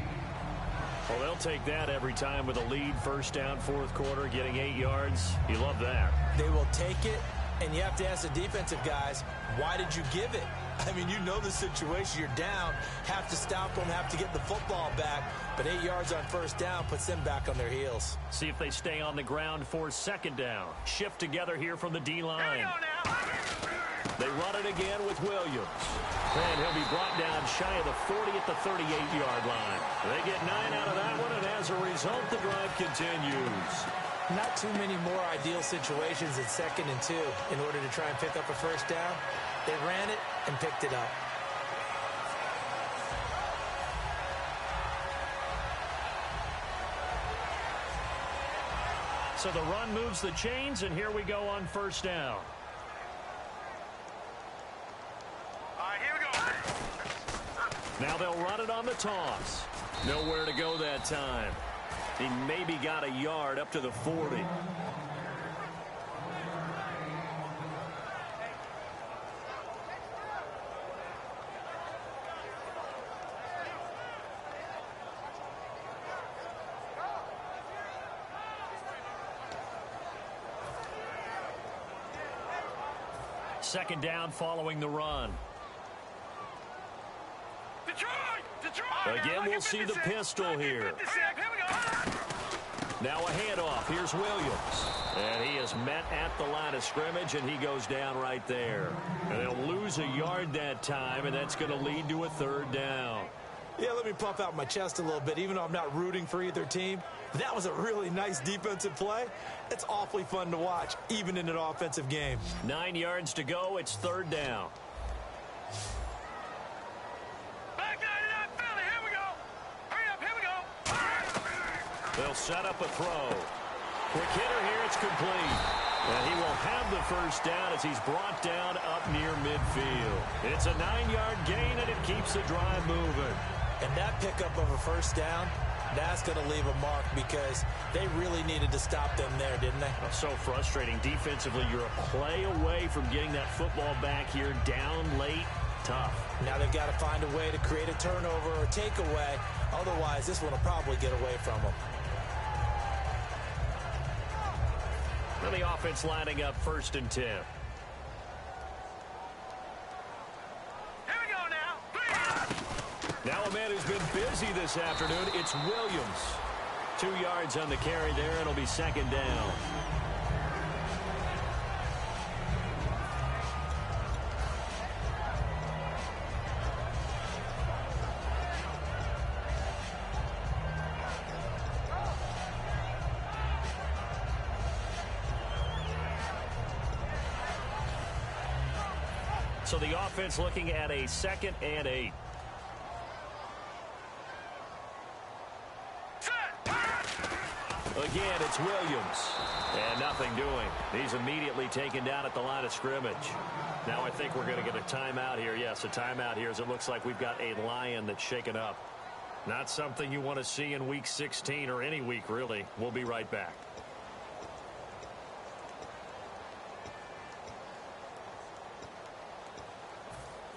Speaker 2: Well, they'll take that every time with a lead, first down, fourth quarter, getting 8 yards. You love that.
Speaker 3: They will take it, and you have to ask the defensive guys, why did you give it? I mean, you know the situation. You're down, have to stop them, have to get the football back. But 8 yards on first down puts them back on their heels.
Speaker 2: See if they stay on the ground for second down. Shift together here from the D-line. They run it again with Williams. And he'll be brought down shy of the 40 at the 38-yard line. They get 9 out of that one, and as a result, the drive continues.
Speaker 3: Not too many more ideal situations at 2nd and 2 in order to try and pick up a first down. They ran it and picked it up.
Speaker 2: So the run moves the chains, and here we go on first down.
Speaker 4: Here we go.
Speaker 2: Now they'll run it on the toss. Nowhere to go that time. He maybe got a yard up to the 40. Second down following the run.
Speaker 4: Detroit!
Speaker 2: Again, we'll see the pistol here. Now a handoff. Here's Williams. And he is met at the line of scrimmage, and he goes down right there. And they'll lose a yard that time, and that's going to lead to a third down.
Speaker 3: Yeah, let me puff out my chest a little bit, even though I'm not rooting for either team. That was a really nice defensive play. It's awfully fun to watch, even in an offensive game.
Speaker 2: 9 yards to go. It's third down.
Speaker 4: Back 99, Philly, here we go. Hurry up, here we go.
Speaker 2: They'll set up a throw. Quick hitter here. It's complete. And he will have the first down as he's brought down up near midfield. It's a 9-yard gain, and it keeps the drive moving.
Speaker 3: And that pickup of a first down, that's going to leave a mark because they really needed to stop them there, didn't they?
Speaker 2: So frustrating. Defensively, you're a play away from getting that football back here down late. Tough. Now
Speaker 3: they've got to find a way to create a turnover or takeaway. Otherwise, this one will probably get away from them.
Speaker 2: And the offense lining up 1st and 10. Now a man who's been busy this afternoon, it's Williams. 2 yards on the carry there, and it'll be second down. So the offense looking at a 2nd and 8. Again, it's Williams. And nothing doing. He's immediately taken down at the line of scrimmage. Now I think we're going to get a timeout here. Yes, a timeout here as it looks like we've got a Lion that's shaken up. Not something you want to see in Week 16 or any week, really. We'll be right back.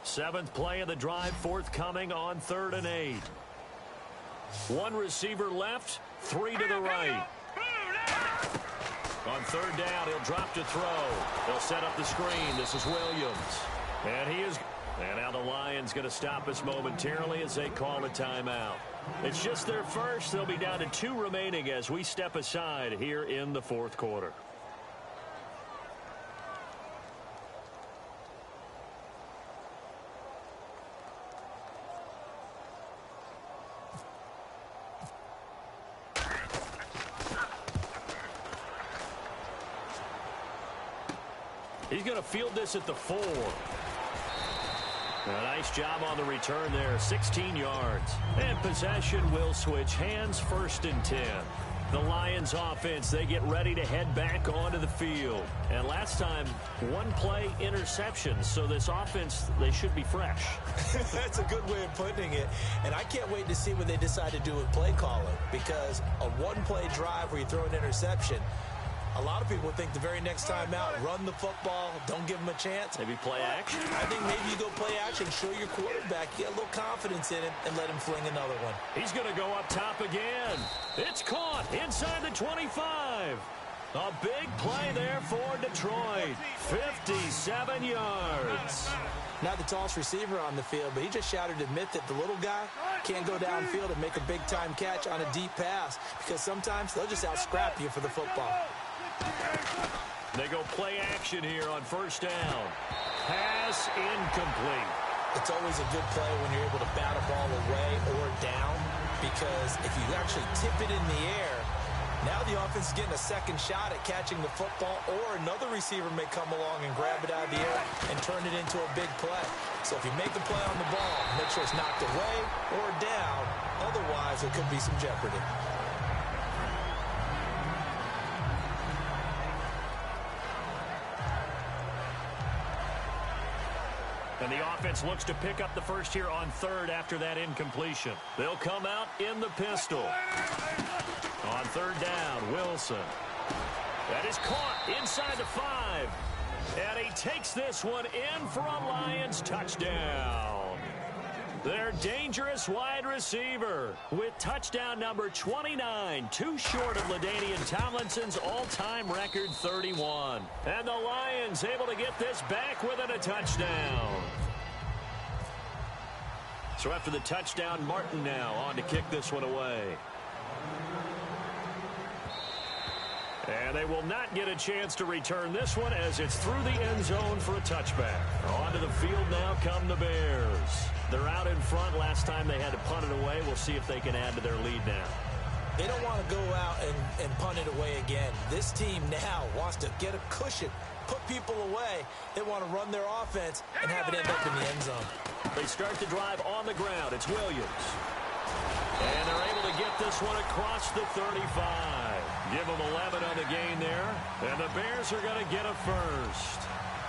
Speaker 2: Seventh play of the drive forthcoming on 3rd and 8. One receiver left, 3 to the right. On 3rd down, he'll drop to throw. They'll set up the screen. This is Williams. And he is. And now the Lions going to stop us momentarily as they call a timeout. It's just their first. They'll be down to 2 remaining as we step aside here in the 4th quarter. He's going to field this at the 4. A nice job on the return there, 16 yards. And possession will switch hands, 1st and 10. The Lions offense, they get ready to head back onto the field. And last time, one play interception. So this offense, they should be fresh.
Speaker 3: That's a good way of putting it. And I can't wait to see what they decide to do with play calling. Because a one-play drive where you throw an interception, a lot of people think the very next time out, run the football, don't give them a chance.
Speaker 2: Maybe play action?
Speaker 3: I think maybe you go play action, show your quarterback, get a little confidence in it, and let him fling another one.
Speaker 2: He's going to go up top again. It's caught inside the 25. A big play there for Detroit. 57 yards.
Speaker 3: Not the tallest receiver on the field, but he just shouted to admit that the little guy can't go downfield and make a big-time catch on a deep pass because sometimes they'll just out-scrap you for the football.
Speaker 2: They go play action here on first down. Pass incomplete.
Speaker 3: It's always a good play when you're able to bat a ball away or down because if you actually tip it in the air, now the offense is getting a second shot at catching the football, or another receiver may come along and grab it out of the air and turn it into a big play. So if you make a play on the ball, make sure it's knocked away or down. Otherwise, there could be some jeopardy.
Speaker 2: And the offense looks to pick up the first here on third after that incompletion. They'll come out in the pistol. On third down, Wilson. That is caught inside the 5. And he takes this one in for a Lions touchdown. Their dangerous wide receiver with touchdown number 29, too short of LaDainian Tomlinson's all-time record 31. And the Lions able to get this back within a touchdown. So after the touchdown, Martin now on to kick this one away. And they will not get a chance to return this one as it's through the end zone for a touchback. Onto the field now come the Bears. They're out in front. Last time they had to punt it away. We'll see if they can add to their lead now.
Speaker 3: They don't want to go out and punt it away again. This team now wants to get a cushion, put people away. They want to run their offense and have it end up in the end zone.
Speaker 2: They start the drive on the ground. It's Williams. And they're able to get this one across the 35. Give them 11 on the gain there. And the Bears are going to get a first.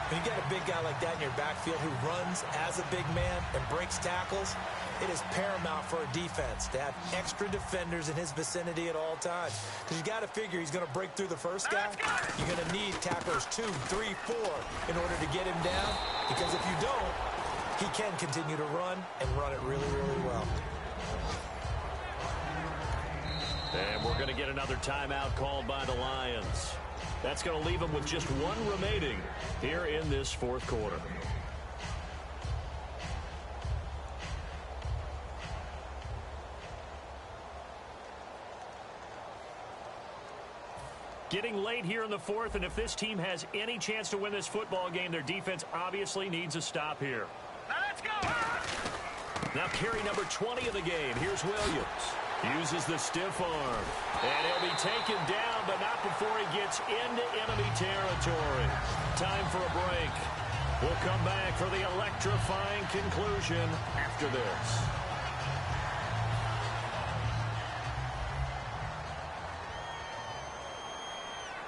Speaker 3: When you got a big guy like that in your backfield who runs as a big man and breaks tackles, it is paramount for a defense to have extra defenders in his vicinity at all times. Because you got to figure he's going to break through the first guy. You're going to need tacklers 2, 3, 4 in order to get him down. Because if you don't, he can continue to run and run it really, really well.
Speaker 2: And we're going to get another timeout called by the Lions. That's going to leave them with just one remaining here in this fourth quarter. Getting late here in the fourth, and if this team has any chance to win this football game, their defense obviously needs a stop here.
Speaker 4: Now let's go!
Speaker 2: Now carry number 20 of the game. Here's Williams. Uses the stiff arm. And he'll be taken down, but not before he gets into enemy territory. Time for a break. We'll come back for the electrifying conclusion after this.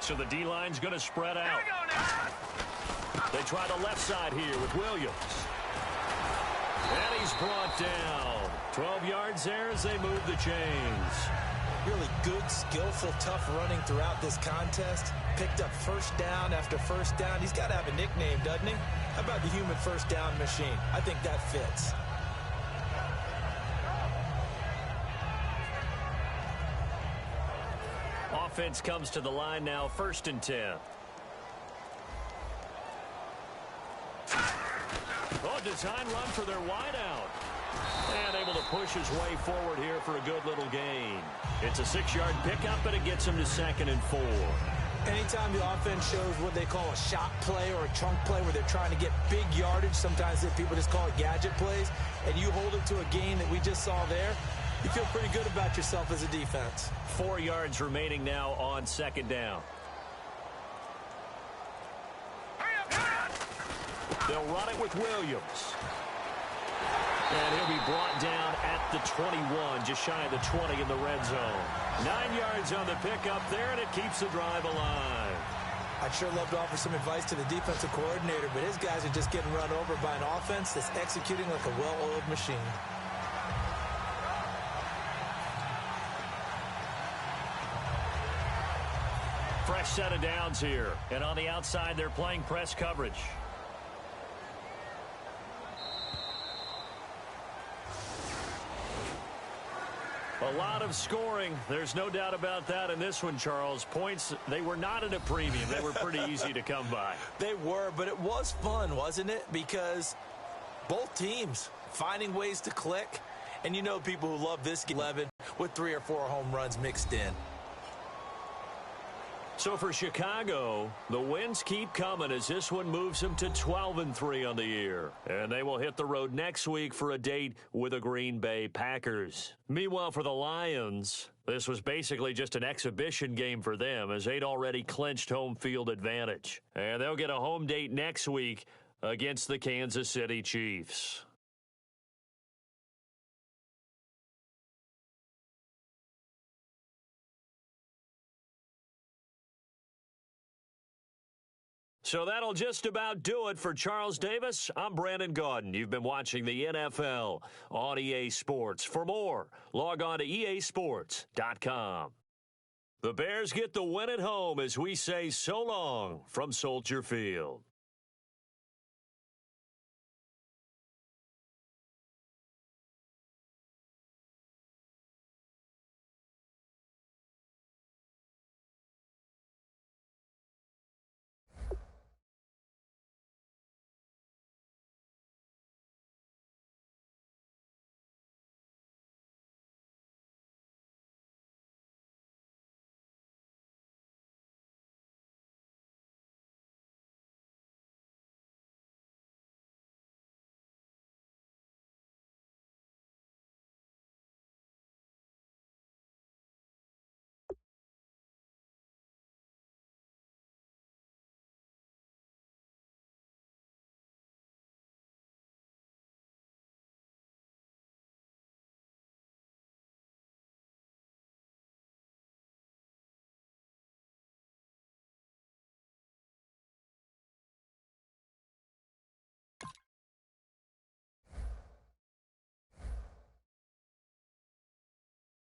Speaker 2: So the D-line's going to spread out. They try the left side here with Williams. And he's brought down. 12 yards there as they move the chains.
Speaker 3: Really good, skillful, tough running throughout this contest. Picked up first down after first down. He's got to have a nickname, doesn't he? How about the human first down machine? I think that fits.
Speaker 2: Offense comes to the line now, 1st and 10. Oh, design run for their wideout. And able to push his way forward here for a good little gain. It's a 6-yard pickup, and it gets him to 2nd and 4.
Speaker 3: Anytime the offense shows what they call a shot play or a chunk play where they're trying to get big yardage, sometimes people just call it gadget plays, and you hold it to a gain that we just saw there, you feel pretty good about yourself as a defense.
Speaker 2: 4 yards remaining now on 2nd down. They'll run it with Williams. And he'll be brought down at the 21, just shy of the 20 in the red zone. 9 yards on the pickup there, and it keeps the drive alive.
Speaker 3: I'd sure love to offer some advice to the defensive coordinator, but his guys are just getting run over by an offense that's executing like a well-oiled machine.
Speaker 2: Fresh set of downs here. And on the outside, they're playing press coverage. A lot of scoring. There's no doubt about that in this one, Charles. Points, they were not at a premium. They were pretty easy to come by.
Speaker 3: They were, but it was fun, wasn't it? Because both teams finding ways to click. And you know people who love this 11 with 3 or 4 home runs mixed in.
Speaker 2: So for Chicago, the wins keep coming as this one moves them to 12-3 on the year. And they will hit the road next week for a date with the Green Bay Packers. Meanwhile, for the Lions, this was basically just an exhibition game for them as they'd already clinched home field advantage. And they'll get a home date next week against the Kansas City Chiefs. So that'll just about do it for Charles Davis. I'm Brandon Gaudin. You've been watching the NFL on EA Sports. For more, log on to easports.com. The Bears get the win at home as we say so long from Soldier Field.